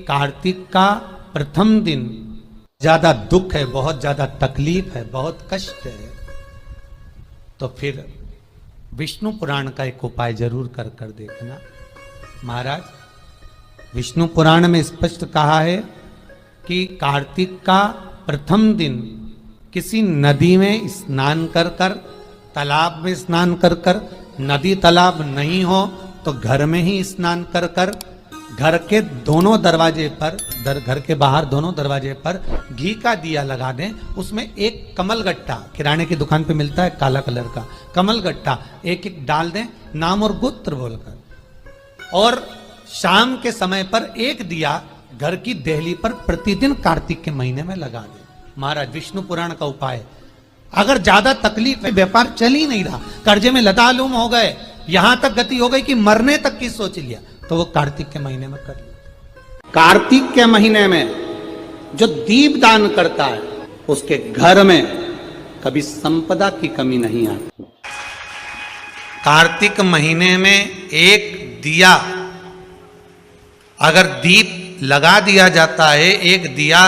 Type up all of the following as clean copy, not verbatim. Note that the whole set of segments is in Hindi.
कार्तिक का प्रथम दिन ज्यादा दुख है, बहुत ज्यादा तकलीफ है, बहुत कष्ट है, तो फिर विष्णु पुराण का एक उपाय जरूर कर देखना। महाराज, विष्णु पुराण में स्पष्ट कहा है कि कार्तिक का प्रथम दिन किसी नदी में स्नान कर कर, तालाब में स्नान कर कर, नदी तालाब नहीं हो तो घर में ही स्नान कर कर, घर के दोनों दरवाजे पर, घर के बाहर दोनों दरवाजे पर घी का दिया लगा दें, उसमें एक कमल गट्टा, किराने की दुकान पे मिलता है काला कलर का कमल गट्टा, एक एक डाल दें नाम और गोत्र बोलकर, और शाम के समय पर एक दिया घर की देहली पर प्रतिदिन कार्तिक के महीने में लगा दें। महाराज, विष्णु पुराण का उपाय। अगर ज्यादा तकलीफ है, व्यापार चल ही नहीं रहा, कर्जे में लतालुम हो गए, यहां तक गति हो गई कि मरने तक की सोच लिया, तो वो कार्तिक के महीने में कर लिया। कार्तिक के महीने में जो दीप दान करता है उसके घर में कभी संपदा की कमी नहीं आती। कार्तिक महीने में एक दिया अगर दीप लगा दिया जाता है, एक दिया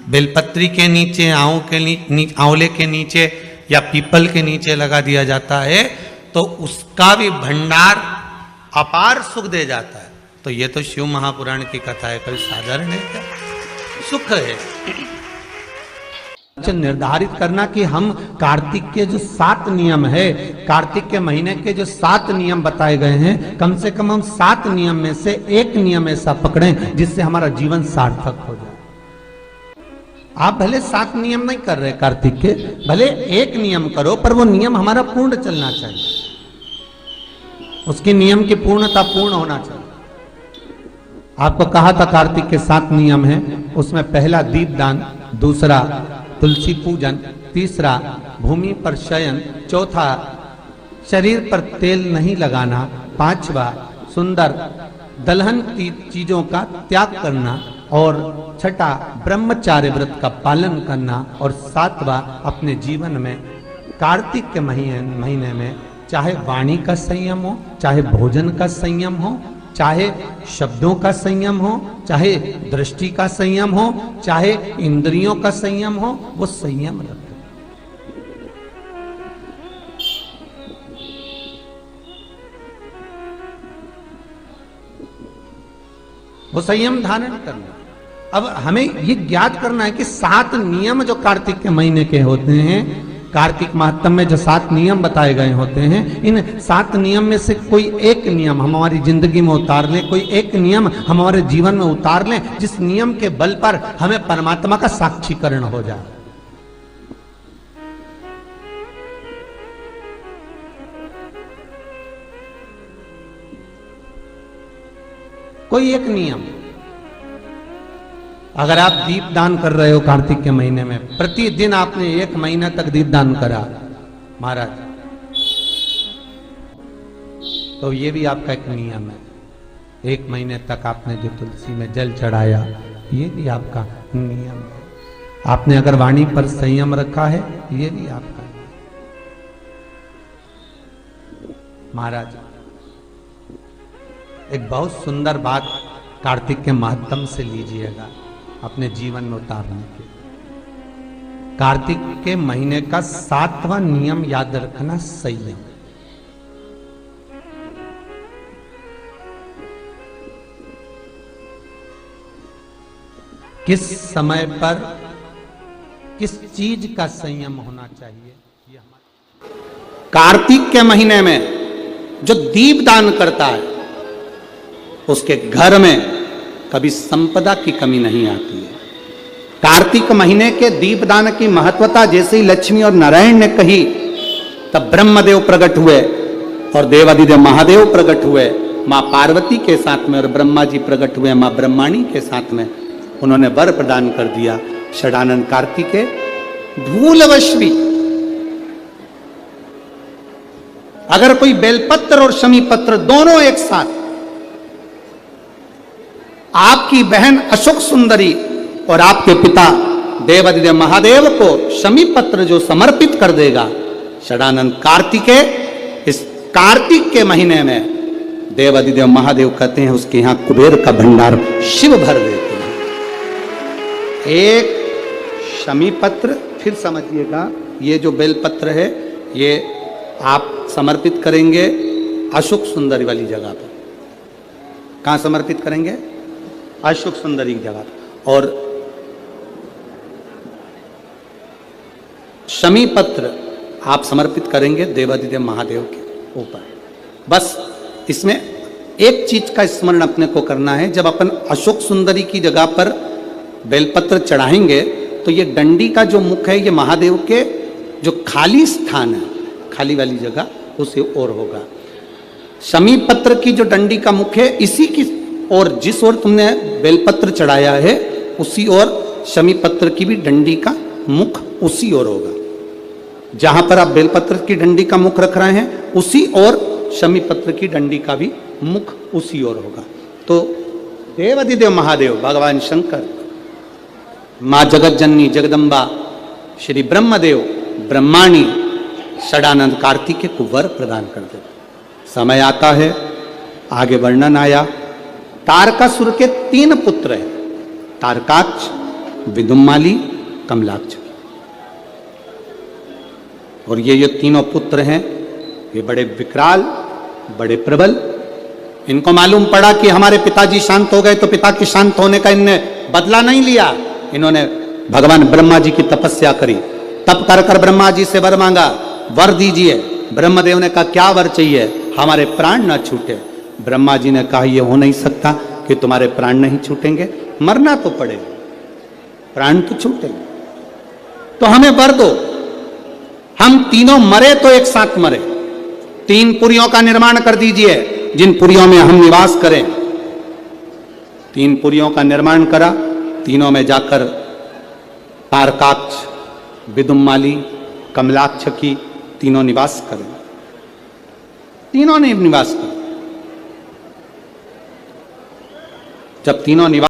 बेलपत्री के नीचे, आंवले के नीचे या पीपल के नीचे लगा दिया जाता है, तो उसका भी भंडार अपार सुख दे जाता है। तो ये तो शिव महापुराण की कथा है, कोई साधारण है क्या? सुख है। निर्धारित करना कि हम कार्तिक के जो 7 नियम है, कार्तिक के महीने के जो 7 नियम बताए गए हैं, कम से कम हम 7 नियम में से एक नियम ऐसा पकड़ें जिससे हमारा जीवन सार्थक हो जाए। आप भले 7 नियम नहीं कर रहे कार्तिक के, भले एक नियम करो, पर वो नियम हमारा पूर्ण चलना चाहिए, उसकी नियम की पूर्णता पूर्ण होना चाहिए। आपको कहा था कार्तिक के 7 नियम हैं, उसमें पहला दीपदान, दूसरा तुलसी पूजन, तीसरा भूमि पर शयन, चौथा शरीर पर तेल नहीं लगाना, पांचवा सुंदर दलहन की चीजों का त्याग करना, और छठा ब्रह्मचार्य व्रत का पालन करना, और सातवां अपने जीवन में कार्तिक के महीने में चाहे वाणी का संयम हो, चाहे भोजन का संयम हो, चाहे शब्दों का संयम हो, चाहे दृष्टि का संयम हो, चाहे इंद्रियों का संयम हो, वो संयम रखें। वो संयम धारण करना। अब हमें ये ज्ञात करना है कि 7 नियम जो कार्तिक के महीने के होते हैं, कार्तिक माहात्म्य में जो 7 नियम बताए गए होते हैं, इन 7 नियम में से कोई एक नियम हमारी जिंदगी में उतार लें, कोई एक नियम हमारे जीवन में उतार लें, जिस नियम के बल पर हमें परमात्मा का साक्षीकरण हो जाए। कोई एक नियम। अगर आप दीप दान कर रहे हो कार्तिक के महीने में, प्रतिदिन आपने 1 महीना तक दीप दान करा महाराज, तो ये भी आपका एक नियम है। 1 महीने तक आपने जो तुलसी में जल चढ़ाया, ये भी आपका नियम है। आपने अगर वाणी पर संयम रखा है, ये भी आपका महाराज। एक बहुत सुंदर बात कार्तिक के माध्यम से लीजिएगा अपने जीवन में उतारने के। कार्तिक के महीने का 7वां नियम याद रखना, संयम। किस समय पर किस चीज का संयम होना चाहिए, ये हमारा। कार्तिक के महीने में जो दीप दान करता है उसके घर में कभी संपदा की कमी नहीं आती है। कार्तिक महीने के दीपदान की महत्वता जैसे ही लक्ष्मी और नारायण ने कही, तब ब्रह्मदेव प्रकट हुए और देवादिदेव महादेव प्रकट हुए मां पार्वती के साथ में, और ब्रह्मा जी प्रकट हुए मां ब्रह्माणी के साथ में। उन्होंने वर प्रदान कर दिया। षडानन कार्तिके भूलवश भी अगर कोई बेलपत्र और शमी पत्र दोनों एक साथ आपकी बहन अशोक सुंदरी और आपके पिता देवादिदेव महादेव को शमी पत्र जो समर्पित कर देगा, षडानन कार्तिके, इस कार्तिक के महीने में देवादिदेव महादेव कहते हैं उसके यहां कुबेर का भंडार शिव भर देते हैं। एक शमी पत्र, फिर समझिएगा ये जो बेलपत्र है ये आप समर्पित करेंगे अशोक सुंदरी वाली जगह पर। कहाँ समर्पित करेंगे? अशोक सुंदरी की जगह पर। और शमी पत्र आप समर्पित करेंगे देवाधिदेव महादेव के ऊपर। बस इसमें एक चीज का स्मरण अपने को करना है, जब अपन अशोक सुंदरी की जगह पर बेलपत्र चढ़ाएंगे तो ये डंडी का जो मुख है ये महादेव के जो खाली स्थान है, खाली वाली जगह उसी ओर होगा। शमी पत्र की जो डंडी का मुख है इसी की ओर, जिस ओर तुमने बेलपत्र चढ़ाया है उसी ओर शमी पत्र की भी डंडी का मुख उसी ओर होगा। जहां पर आप बेलपत्र की डंडी का मुख रख रहे हैं उसी ओर शमी पत्र की डंडी का भी मुख उसी ओर होगा। तो देवाधिदेव महादेव भगवान शंकर, मां जगत जननी जगदम्बा, श्री ब्रह्मदेव ब्रह्माणी षडानंद कार्तिकेय को वर प्रदान कर दे। समय आता है, आगे वर्णन आया, तारकासुर के 3 पुत्र हैं, तारकाक्ष, विदुम्माली, कमलाक्ष। और ये तीनों पुत्र हैं, ये बड़े विकराल, बड़े प्रबल। इनको मालूम पड़ा कि हमारे पिताजी शांत हो गए तो पिता के शांत होने का इनने बदला नहीं लिया। इन्होंने भगवान ब्रह्मा जी की तपस्या करी, तप कर कर ब्रह्मा जी से वर मांगा, वर दीजिए। ब्रह्मदेव ने कहा क्या वर चाहिए? हमारे प्राण ना छूटे। ब्रह्मा जी ने कहा यह हो नहीं सकता कि तुम्हारे प्राण नहीं छूटेंगे, मरना तो पड़ेगा, प्राण तो छूटेंगे, तो हमें वर दो। हम तीनों मरे तो एक साथ मरे। 3 पुरियों का निर्माण कर दीजिए जिन पुरियों में हम निवास करें। 3 पुरियों का निर्माण करा, तीनों में जाकर तारकाक्ष, विदुम्माली, कमलाक्ष की तीनों निवास करें। तीनों ने निवास किया। जब तीनों निवास